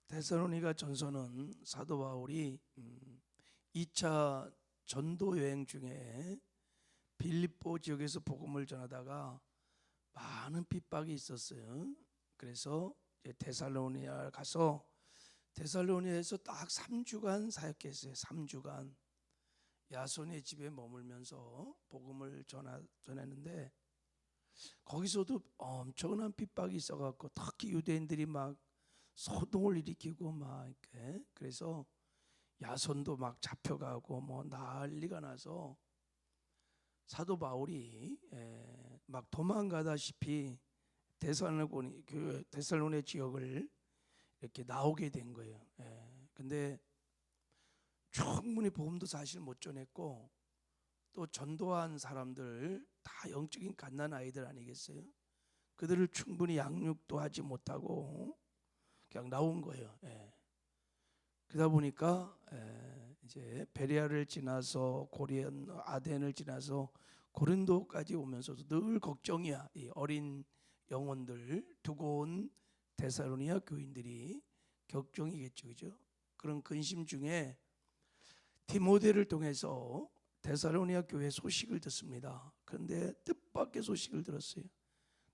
데살로니가 전서는 사도 바울이 2차 전도 여행 중에 빌립보 지역에서 복음을 전하다가 많은 핍박이 있었어요. 그래서 데살로니아 가서 데살로니아에서 딱 3주간 사역했어요. 3주간 야손의 집에 머물면서 복음을 전했는데 거기서도 엄청난 핍박이 있어갖고 특히 유대인들이 막 소동을 일으키고 막 이렇게, 그래서 야손도 막 잡혀가고 뭐 난리가 나서 사도 바울이 막 도망가다시피 데살로니 지역을 이렇게 나오게 된 거예요. 근데 충분히 복음도 사실 못 전했고 또 전도한 사람들 다 영적인 갓난 아이들 아니겠어요? 그들을 충분히 양육도 하지 못하고 그냥 나온 거예요. 그러다 보니까 이제 베레아를 지나서 아덴을 지나서 고린도까지 오면서도 늘 걱정이야. 이 어린 영혼들 두고 온 데살로니아 교인들이 걱정이겠죠, 그죠? 그런 근심 중에 디모데를 통해서 데살로니아 교회 소식을 듣습니다. 그런데 뜻밖의 소식을 들었어요.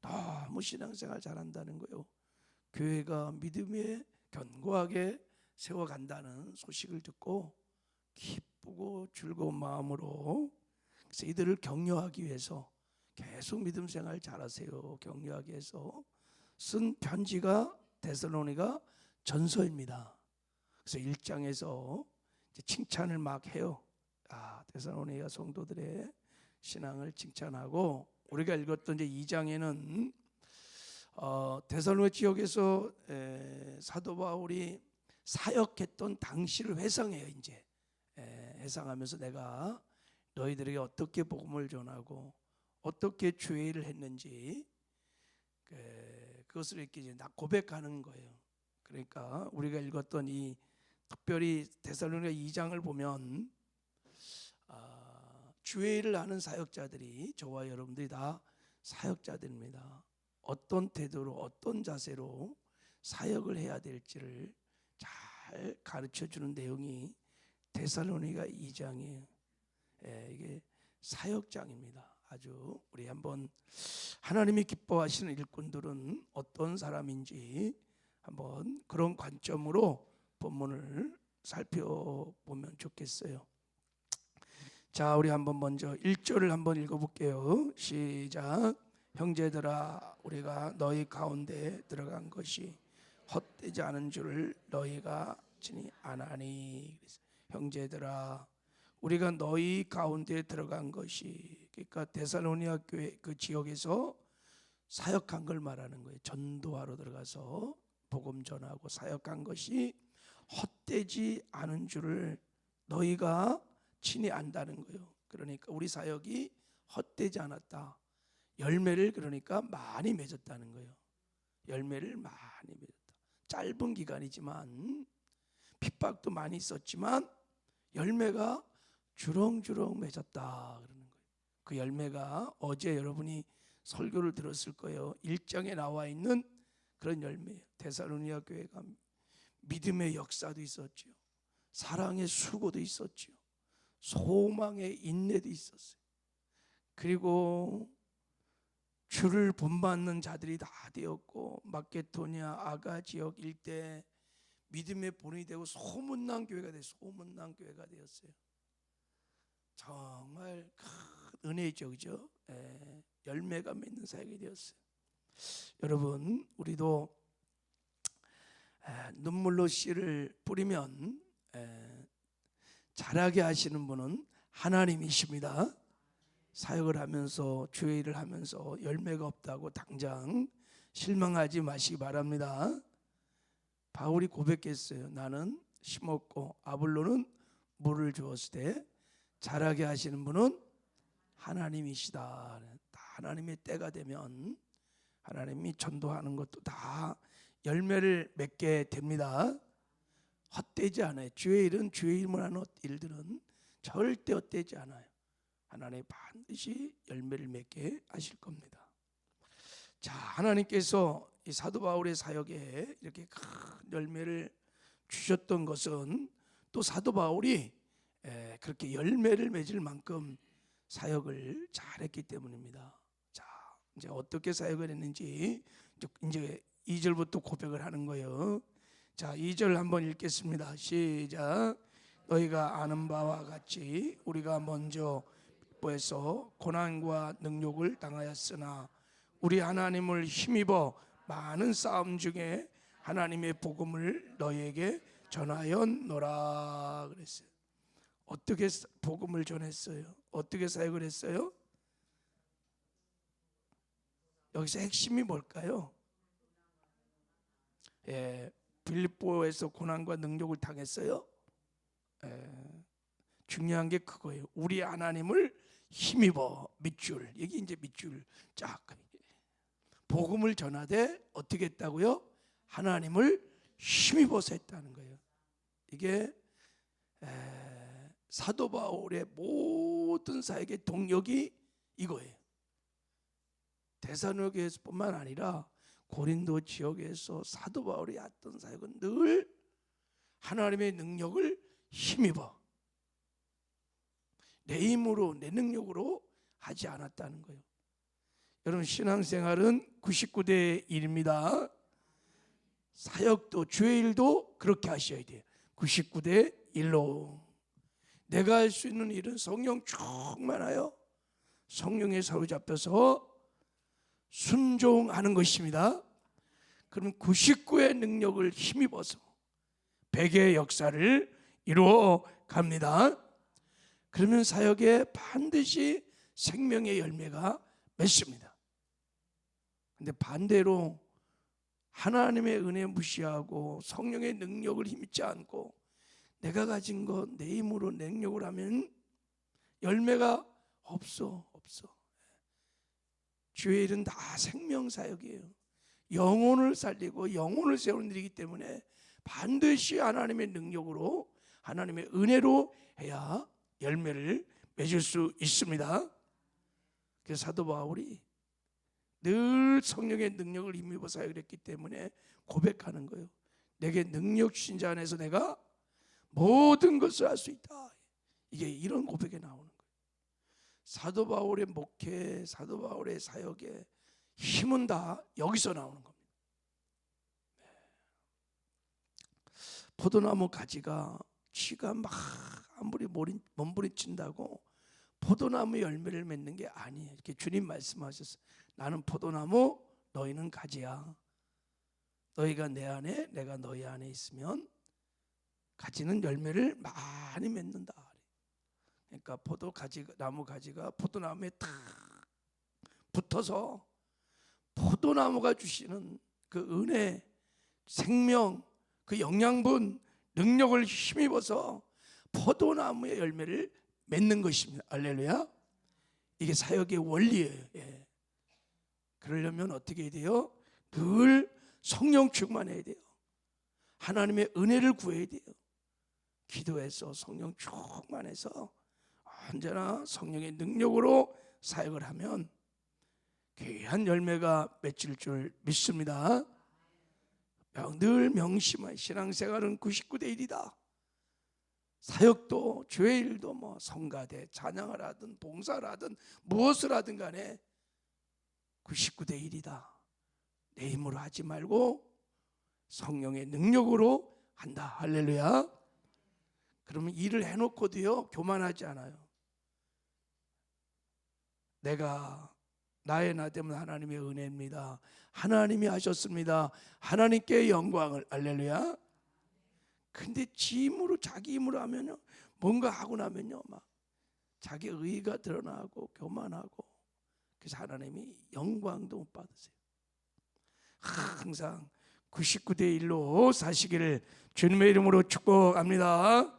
너무 신앙생활 잘한다는 거예요. 교회가 믿음에 견고하게 세워간다는 소식을 듣고 기쁘고 즐거운 마음으로, 그래서 이들을 격려하기 위해서 계속 믿음 생활 잘하세요 격려하기 위해서 쓴 편지가 데살로니가 전서입니다. 그래서 1장에서 칭찬을 막 해요. 데살로니가 성도들의 신앙을 칭찬하고, 우리가 읽었던 이제 2장에는 데살로니가 지역에서 사도 바울이 사역했던 당시를 회상해요. 이제 회상하면서 내가 너희들에게 어떻게 복음을 전하고 어떻게 주의 일을 했는지 그것을 이렇게 이제 고백하는 거예요. 그러니까 우리가 읽었던 이 특별히 데살로니가 2장을 보면 주의 일을 하는 사역자들이, 저와 여러분들이 다 사역자들입니다. 어떤 태도로 어떤 자세로 사역을 해야 될지를 잘 가르쳐주는 내용이 데살로니가 2장이에요. 이게 사역장입니다. 아주 우리 한번 하나님이 기뻐하시는 일꾼들은 어떤 사람인지 한번 그런 관점으로 본문을 살펴보면 좋겠어요. 자, 우리 한번 먼저 1절을 한번 읽어볼게요. 시작. 형제들아, 우리가 너희 가운데 들어간 것이 헛되지 않은 줄을 너희가 친히 아나니. 형제들아, 우리가 너희 가운데 들어간 것이, 그러니까 데살로니가 교회 그 지역에서 사역한 걸 말하는 거예요. 전도하러 들어가서 복음 전하고 사역한 것이 헛되지 않은 줄을 너희가 친히 안다는 거예요. 그러니까 우리 사역이 헛되지 않았다. 열매를 그러니까 많이 맺었다는 거예요. 열매를 많이 맺었다. 짧은 기간이지만 핍박도 많이 있었지만 열매가 주렁주렁 맺었다 그러는 거예요. 그 열매가 어제 여러분이 설교를 들었을 거예요. 1장에 나와 있는 그런 열매예요. 데살로니가 교회가 믿음의 역사도 있었죠. 사랑의 수고도 있었죠. 소망의 인내도 있었어요. 그리고 주를 본받는 자들이 다 되었고, 마케도니아 아가 지역 일대 믿음의 본이 되고 소문난 교회가 되었어요. 정말 큰 은혜죠, 그죠? 열매가 맺는 사역이 되었어요. 여러분, 우리도 눈물로 씨를 뿌리면 자라게 하시는 분은 하나님이십니다. 사역을 하면서 주의 일을 하면서 열매가 없다고 당장 실망하지 마시기 바랍니다. 바울이 고백했어요. 나는 심었고 아볼로는 물을 주었을 때 자라게 하시는 분은 하나님이시다. 하나님의 때가 되면 하나님이 전도하는 것도 다 열매를 맺게 됩니다. 헛되지 않아요. 주의 일은 주의 일을 하는 일들은 절대 헛되지 않아요. 하나님 반드시 열매를 맺게 하실 겁니다. 자, 하나님께서 이 사도 바울의 사역에 이렇게 큰 열매를 주셨던 것은 또 사도 바울이 그렇게 열매를 맺을 만큼 사역을 잘했기 때문입니다. 자, 이제 어떻게 사역을 했는지 이제 2절부터 고백을 하는 거예요. 자, 2절 한번 읽겠습니다. 시작. 너희가 아는 바와 같이 우리가 먼저 에서 고난과 능욕을 당하였으나 우리 하나님을 힘입어 많은 싸움 중에 하나님의 복음을 너희에게 전하였노라 그랬어요. 어떻게 복음을 전했어요? 어떻게 사역을 했어요? 여기서 핵심이 뭘까요? 빌립보에서 고난과 능욕을 당했어요. 중요한 게 그거예요. 우리 하나님을 힘입어 밑줄. 이게 이제 밑줄 쫙. 복음을 전하되 어떻게 했다고요? 하나님을 힘입어서 했다는 거예요. 이게 사도 바울의 모든 사역의 동력이 이거예요. 데살로니가에서뿐만 아니라 고린도 지역에서 사도 바울이 했던 사역은 늘 하나님의 능력을 힘입어 내 힘으로 내 능력으로 하지 않았다는 거예요. 여러분 신앙생활은 99대 1입니다. 사역도 주의 일도 그렇게 하셔야 돼요. 99대 1로 내가 할 수 있는 일은 성령 충만하여 성령에 사로잡혀서 순종하는 것입니다. 그럼 99의 능력을 힘입어서 100의 역사를 이루어 갑니다. 그러면 사역에 반드시 생명의 열매가 맺습니다. 근데 반대로 하나님의 은혜 무시하고 성령의 능력을 힘입지 않고 내가 가진 것 내 힘으로 능력을 하면 열매가 없어. 주의 일은 다 생명사역이에요. 영혼을 살리고 영혼을 세우는 일이기 때문에 반드시 하나님의 능력으로 하나님의 은혜로 해야 열매를 맺을 수 있습니다. 그래서 사도 바울이 늘 성령의 능력을 힘입어 사역을 했기 때문에 고백하는 거예요. 내게 능력 주신 자 안에서 내가 모든 것을 할 수 있다. 이게 이런 고백에 나오는 거예요. 사도 바울의 목회, 사도 바울의 사역에 힘은 다 여기서 나오는 겁니다. 포도나무 가지가 쥐가 막 아무리 몸부림친다고 포도나무 열매를 맺는 게 아니에요. 이렇게 주님 말씀하셨어요. 나는 포도나무, 너희는 가지야. 너희가 내 안에, 내가 너희 안에 있으면 가지는 열매를 많이 맺는다. 그러니까 나무 가지가 포도나무에 탁 붙어서 포도나무가 주시는 그 은혜, 생명, 그 영양분, 능력을 힘입어서 포도나무의 열매를 맺는 것입니다. 할렐루야. 이게 사역의 원리예요. 그러려면 어떻게 해야 돼요? 늘 성령 충만해야 돼요. 하나님의 은혜를 구해야 돼요. 기도해서 성령 충만해서 언제나 성령의 능력으로 사역을 하면 귀한 열매가 맺힐 줄 믿습니다. 늘 명심한 신앙생활은 99대 1이다. 사역도 주의 일도 성가대 찬양을 하든 봉사를 하든 무엇을 하든 간에 99대 1이다. 내 힘으로 하지 말고 성령의 능력으로 한다. 할렐루야. 그러면 일을 해놓고도요 교만하지 않아요. 나의 나 때문에 하나님의 은혜입니다. 하나님이 하셨습니다. 하나님께 영광을. 할렐루야. 근데 자기 힘으로 하면요 뭔가 하고 나면요 막 자기 의의가 드러나고 교만하고 그래서 하나님이 영광도 못 받으세요. 항상 99대 1로 사시기를 주님의 이름으로 축복합니다.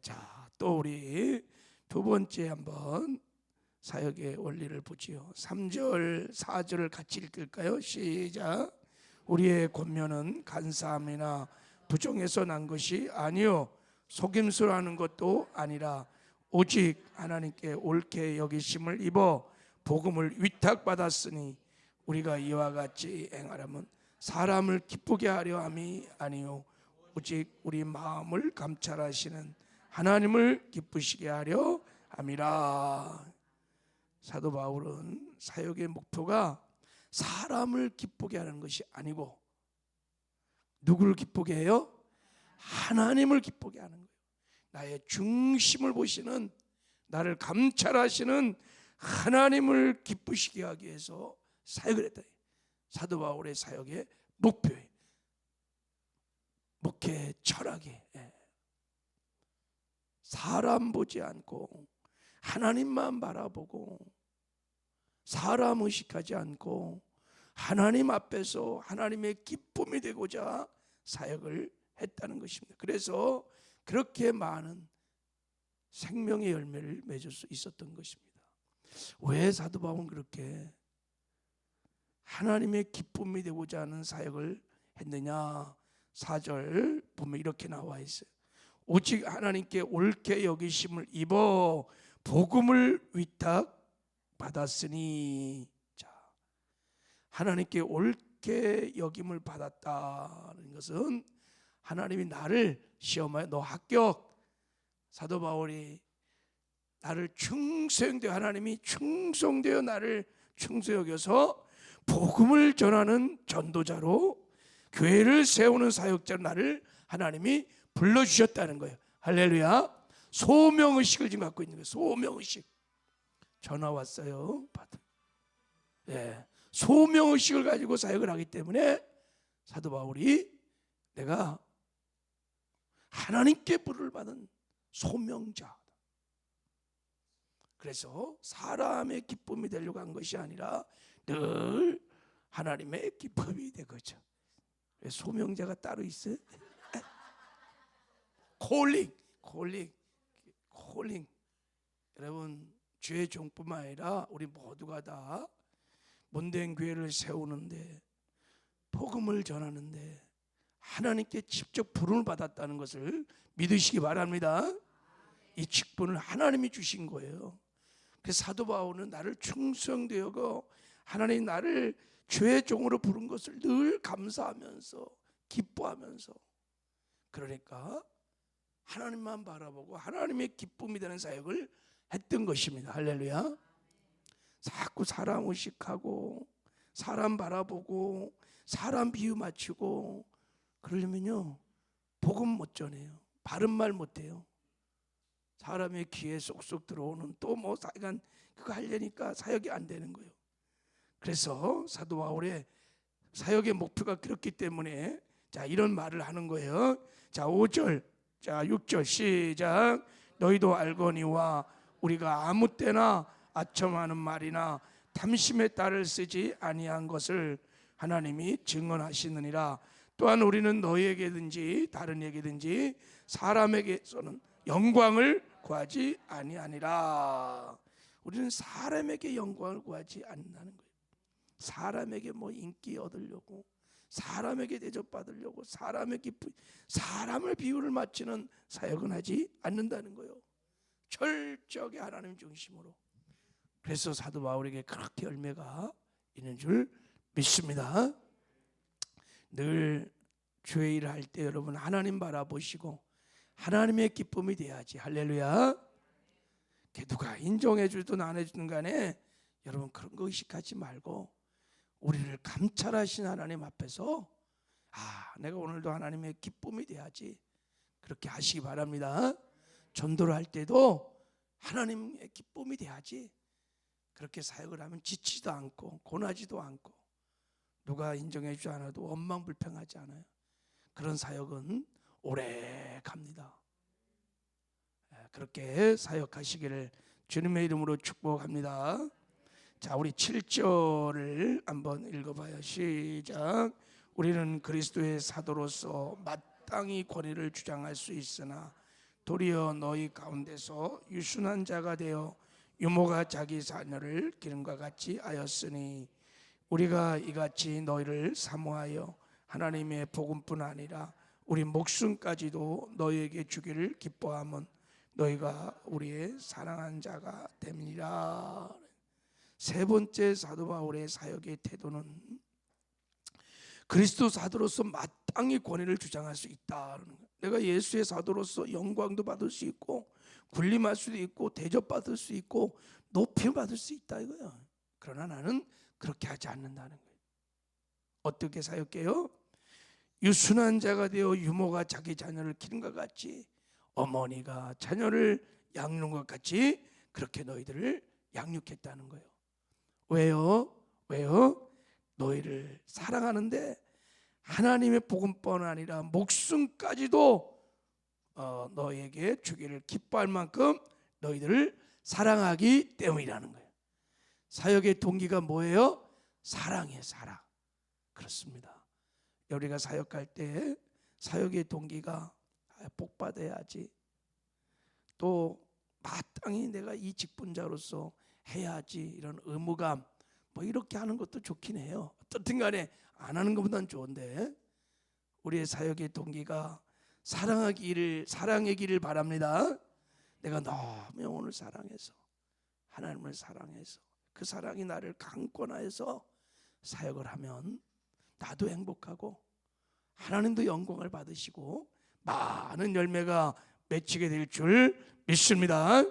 자, 또 우리 두 번째 한번 사역의 원리를 보지요. 3절 4절을 같이 읽을까요? 시작. 우리의 권면은 간사함이나 부정에서 난 것이 아니요 속임수로 하는 것도 아니라 오직 하나님께 옳게 여기심을 입어 복음을 위탁받았으니 우리가 이와 같이 행하려면 사람을 기쁘게 하려 함이 아니요 오직 우리 마음을 감찰하시는 하나님을 기쁘시게 하려 함이라. 사도 바울은 사역의 목표가 사람을 기쁘게 하는 것이 아니고 누구를 기쁘게 해요? 하나님을 기쁘게 하는 거예요. 나의 중심을 보시는, 나를 감찰하시는 하나님을 기쁘시게 하기 위해서 사역을 했다. 사도 바울의 사역의 목표예요. 목회 철학이 사람 보지 않고 하나님만 바라보고 사람 의식하지 않고 하나님 앞에서 하나님의 기쁨이 되고자 사역을 했다는 것입니다. 그래서 그렇게 많은 생명의 열매를 맺을 수 있었던 것입니다. 왜 사도 바울은 그렇게 하나님의 기쁨이 되고자 하는 사역을 했느냐? 4절 보면 이렇게 나와 있어요. 오직 하나님께 옳게 여기심을 입어 복음을 위탁받았으니. 자, 하나님께 옳게 여김을 받았다는 것은 하나님이 나를 시험하여 너 합격. 사도 바울이 나를 충성되어, 하나님이 충성되어 나를 충성 여겨서 복음을 전하는 전도자로, 교회를 세우는 사역자로 나를 하나님이 불러주셨다는 거예요. 할렐루야. 소명의식을 지금 갖고 있는 거예요. 소명의식. 전화 왔어요. 소명의식을 가지고 사역을 하기 때문에 사도 바울이 내가 하나님께 부름을 받은 소명자. 그래서 사람의 기쁨이 되려고 한 것이 아니라 늘 하나님의 기쁨이 되고자. 소명자가 따로 있어요? 콜링. 여러분, 주의 종뿐만 아니라 우리 모두가 다 못된 교회를 세우는데, 복음을 전하는데 하나님께 직접 부름을 받았다는 것을 믿으시기 바랍니다. 이 직분을 하나님이 주신 거예요. 그래서 사도 바울은 나를 충성되고 하나님 나를 주의 종으로 부른 것을 늘 감사하면서 기뻐하면서, 그러니까 하나님만 바라보고 하나님의 기쁨이 되는 사역을 했던 것입니다. 할렐루야. 자꾸 사람 의식하고 사람 바라보고 사람 비유 맞추고 그러려면요 복음 못 전해요. 바른 말 못해요. 사람의 귀에 쏙쏙 들어오는 또 뭐 사간 그거 하려니까 사역이 안 되는 거예요. 그래서 사도 바울의 사역의 목표가 그렇기 때문에 자 이런 말을 하는 거예요. 자 5절, 자 6절 시작. 너희도 알거니와 우리가 아무 때나 아첨하는 말이나 탐심의 딸을 쓰지 아니한 것을 하나님이 증언하시느니라. 또한 우리는 너희에게든지 다른 에게든지 사람에게서는 영광을 구하지 아니하니라. 우리는 사람에게 영광을 구하지 않는다는 거예요. 사람에게 뭐 인기 얻으려고, 사람에게 대접받으려고, 사람의 기쁨, 사람을 비유를 맞추는 사역은 하지 않는다는 거예요. 철저하게 하나님 중심으로. 그래서 사도 바울에게 그렇게 열매가 있는 줄 믿습니다. 늘 주의 일을 할 때 여러분 하나님 바라보시고 하나님의 기쁨이 돼야지. 할렐루야. 누가 인정해 주든 안 해주든 간에 여러분 그런 거 의식하지 말고 우리를 감찰하신 하나님 앞에서 내가 오늘도 하나님의 기쁨이 돼야지, 그렇게 하시기 바랍니다. 전도를 할 때도 하나님의 기쁨이 돼야지. 그렇게 사역을 하면 지치지도 않고 고나지도 않고 누가 인정해 주지 않아도 원망불평하지 않아요. 그런 사역은 오래 갑니다. 그렇게 사역하시기를 주님의 이름으로 축복합니다. 자, 우리 7절을 한번 읽어봐요. 시작. 우리는 그리스도의 사도로서 마땅히 권위를 주장할 수 있으나 도리어 너희 가운데서 유순한 자가 되어 유모가 자기 자녀를 기름과 같이 하였으니 우리가 이같이 너희를 사모하여 하나님의 복음뿐 아니라 우리 목숨까지도 너희에게 주기를 기뻐하면 너희가 우리의 사랑한 자가 됨이니라. 세 번째 사도 바울의 사역의 태도는 그리스도 사도로서 마땅히 권위를 주장할 수 있다는 거예요. 내가 예수의 사도로서 영광도 받을 수 있고 군림할 수도 있고 대접받을 수 있고 높임 받을 수 있다 이거예요. 그러나 나는 그렇게 하지 않는다는 거예요. 어떻게 사역해요? 유순한 자가 되어 유모가 자기 자녀를 키는 것 같이 어머니가 자녀를 양육한 것 같이 그렇게 너희들을 양육했다는 거예요. 왜요? 왜요? 너희를 사랑하는데 하나님의 복음뿐 아니라 목숨까지도 너에게 주기를 기뻐할 만큼 너희들을 사랑하기 때문이라는 거예요. 사역의 동기가 뭐예요? 사랑이에요. 사랑. 그렇습니다. 우리가 사역할 때 사역의 동기가 복 받아야지, 또 마땅히 내가 이 직분자로서 해야지, 이런 의무감, 뭐 이렇게 하는 것도 좋긴 해요. 어떻든 간에 안 하는 것보다는 좋은데 우리의 사역의 동기가 사랑의 길을 바랍니다. 내가 너무 영혼을 사랑해서, 하나님을 사랑해서 그 사랑이 나를 강권하여서 사역을 하면 나도 행복하고 하나님도 영광을 받으시고 많은 열매가 맺히게 될 줄 믿습니다.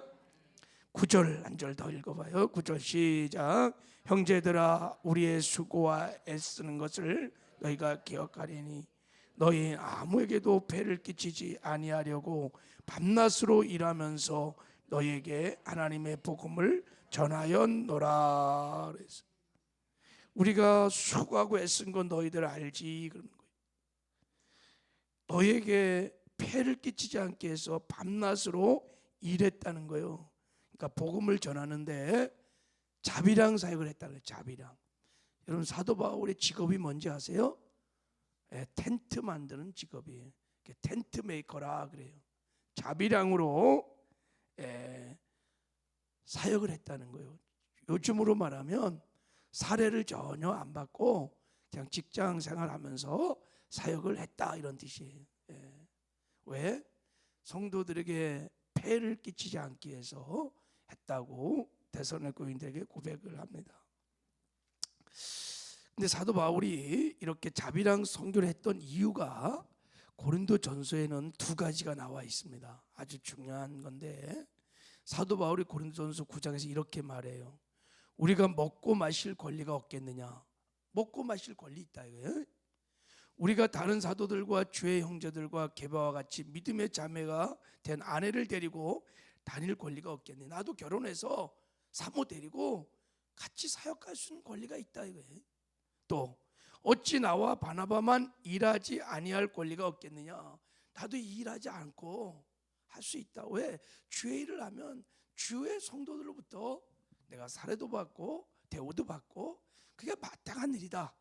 9절 한 절 더 읽어봐요. 9절 시작. 형제들아, 우리의 수고와 애쓰는 것을 너희가 기억하리니 너희 아무에게도 폐를 끼치지 아니하려고 밤낮으로 일하면서 너희에게 하나님의 복음을 전하였노라. 그래서 우리가 수고하고 애쓴 건 너희들 알지 그러는 거예요. 너희에게 폐를 끼치지 않게 해서 밤낮으로 일했다는 거예요. 그러니까 복음을 전하는데 자비랑 사역을 했다는 거예요. 자비랑. 여러분, 사도 바울의 직업이 뭔지 아세요? 텐트 만드는 직업이에요. 텐트 메이커라 그래요. 자비랑으로 사역을 했다는 거예요. 요즘으로 말하면 사례를 전혀 안 받고 그냥 직장 생활하면서 사역을 했다 이런 뜻이에요. 왜? 성도들에게 폐를 끼치지 않기 위해서 했다고 데살로니가인들에게 고백을 합니다. 근데 사도 바울이 이렇게 자비랑 선교를 했던 이유가 고린도 전서에는 두 가지가 나와 있습니다. 아주 중요한 건데 사도 바울이 고린도 전서 9장에서 이렇게 말해요. 우리가 먹고 마실 권리가 없겠느냐? 먹고 마실 권리 있다 이거예요. 우리가 다른 사도들과 주의 형제들과 게바와 같이 믿음의 자매가 된 아내를 데리고 다닐 권리가 없겠느냐? 나도 결혼해서 사모 데리고 같이 사역할 수 있는 권리가 있다 이거예요. 또 어찌 나와 바나바만 일하지 아니할 권리가 없겠느냐? 나도 일하지 않고 할 수 있다. 왜? 주의 일을 하면 주의 성도들로부터 내가 사례도 받고 대우도 받고 그게 마땅한 일이다.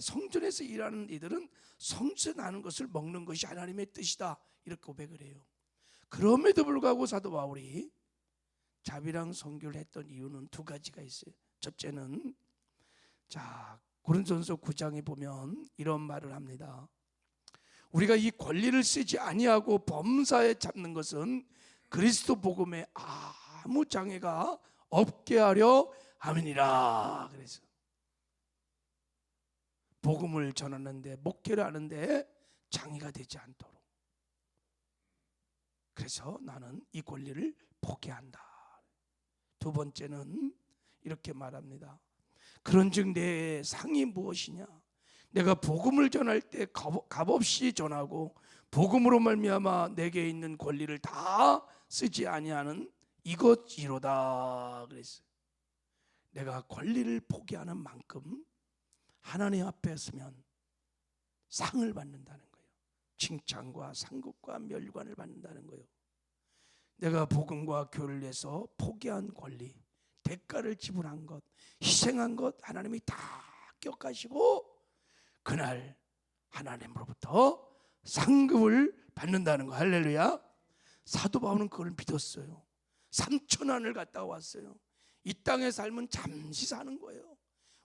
성전에서 일하는 이들은 성전에 나는 것을 먹는 것이 하나님의 뜻이다. 이렇게 고백을 해요. 그럼에도 불구하고 사도 바울이 자비랑 선교를 했던 이유는 두 가지가 있어요. 첫째는 고린도전서 9장에 보면 이런 말을 합니다. 우리가 이 권리를 쓰지 아니하고 범사에 잡는 것은 그리스도 복음에 아무 장애가 없게 하려 함이니라. 그래서 복음을 전하는데, 목회를 하는데 장애가 되지 않도록. 그래서 나는 이 권리를 포기한다. 두 번째는 이렇게 말합니다. 그런즉 내 상이 무엇이냐? 내가 복음을 전할 때 값없이 전하고 복음으로 말미암아 내게 있는 권리를 다 쓰지 아니하는 이것이로다. 그랬어요. 내가 권리를 포기하는 만큼 하나님 앞에 서면 상을 받는다는 거예요. 칭찬과 상급과 멸관을 받는다는 거예요. 내가 복음과 교회를 위해서 포기한 권리, 대가를 지불한 것, 희생한 것 하나님이 다 기억하시고 그날 하나님으로부터 상급을 받는다는 거. 할렐루야. 사도 바울은 그걸 믿었어요. 삼천안을 갔다 왔어요. 이 땅의 삶은 잠시 사는 거예요.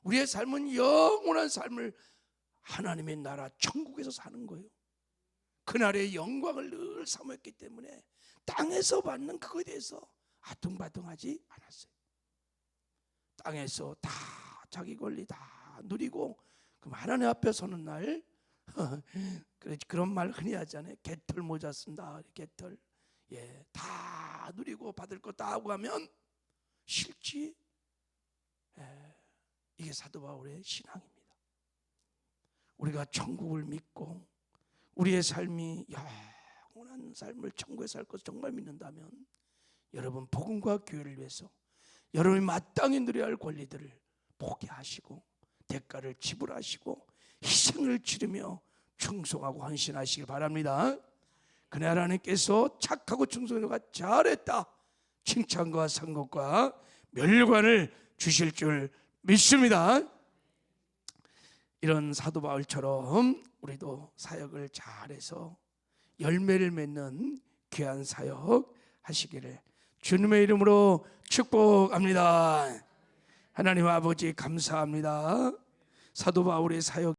우리의 삶은 영원한 삶을 하나님의 나라 천국에서 사는 거예요. 그날의 영광을 늘 사모했기 때문에 땅에서 받는 그거에 대해서 아둥바둥하지 않았어요. 땅에서 다 자기 권리 다 누리고 그럼 하나님 앞에 서는 날 그런 말 흔히 하잖아요. 개털 모자 쓴다. 개털. 예, 다 누리고 받을 거 다 하고 가면 싫지. 예, 이게 사도 바울의 신앙입니다. 우리가 천국을 믿고 우리의 삶이 영원한 삶을 천국에 살 것을 정말 믿는다면 여러분 복음과 교회를 위해서 여러분이 마땅히 누려야 할 권리들을 포기하시고 대가를 지불하시고 희생을 치르며 충성하고 헌신하시길 바랍니다. 그날 하나님께서 착하고 충성하는 자가 잘했다 칭찬과 상급과 멸관을 주실 줄 믿습니다. 이런 사도 바울처럼 우리도 사역을 잘해서 열매를 맺는 귀한 사역 하시기를 주님의 이름으로 축복합니다. 하나님 아버지 감사합니다. 사도 바울의 사역